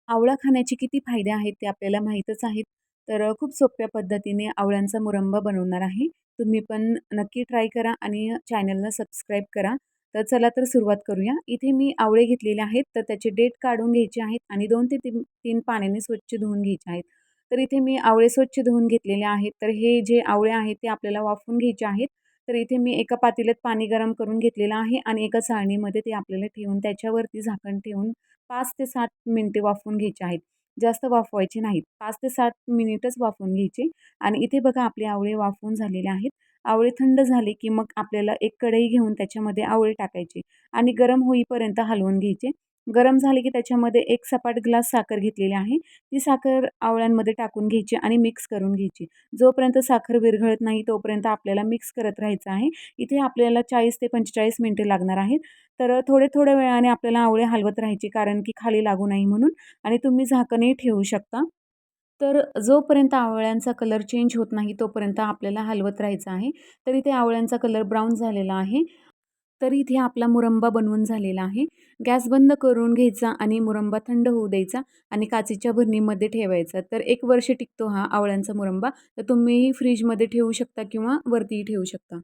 आवळा खाण्याचे किती फायदे आहेत ते आपल्याला माहीतच आहेत. तर खूप सोप्या पद्धतीने आवळ्यांचा मुरंबा बनवणार आहे. तुम्ही पण नक्की ट्राय करा आणि चॅनलला सबस्क्राईब करा. तर चला तर सुरुवात करूया. इथे मी आवळे घेतलेले आहेत, तर त्याचे देठ काढून घ्यायचे आहेत आणि 2 ते 3 पाण्याने स्वच्छ धुवून घ्यायचे आहेत. तर इथे मी आवळे स्वच्छ धुवून घेतलेले आहेत. तर हे जे आवळे आहेत ते आपल्याला वाफवून घ्यायचे आहेत. तर इथे मी एका पातेल्यात पाणी गरम करून घेतलेलं आहे आणि एका चाळणीमध्ये ते आपल्याला ठेवून त्याच्यावरती झाकण ठेवून 5 ते 7 मिनिटे वाफवून घ्यायचे आहेत. जास्त वाफवायचे नाहीत. 5 ते 7 मिनिटच वाफवून घ्यायचे आणि इथे बघा आपले आवळे वाफवून झालेले आहेत. आवळे थंड झाले, की मग आपल्याला एक कढई घेऊन त्याच्यामध्ये आवळे टाकायचे आणि गरम होईपर्यंत हलवून घ्यायचे. गरम झाले, की त्याच्यामध्ये एक सपाट ग्लास साखर घेतलेली आहे. ती साखर आवळ्यांमध्ये टाकून घ्यायची आणि मिक्स करून घ्यायची. जोपर्यंत साखर विरघळत नाही तोपर्यंत आपल्याला मिक्स करत राहायचं आहे. इथे आपल्याला 40 ते 45 मिनिटे लागणार आहेत. तर थोड्या वेळाने आपल्याला आवळे हलवत राहायचे कारण की खाली लागू नये म्हणून आणि तुम्ही झाकणही ठेवू शकता. तर जोपर्यंत आवळ्यांचा कलर चेंज होत नाही तोपर्यंत आपल्याला हलवत राहायचं आहे. तर इथे आवळ्यांचा कलर ब्राउन झालेला आहे. तर इथे आपला मुरंबा बनवून झालेला आहे. गॅस बंद करून घ्यायचा आणि मुरंबा थंड होऊ द्यायचा आणि काचेच्या भरणीमध्ये ठेवायचा. तर 1 वर्ष टिकतो हा आवळ्यांचा मुरंबा. तर तुम्हीही फ्रिजमध्ये ठेवू शकता किंवा वरतीही ठेवू शकता.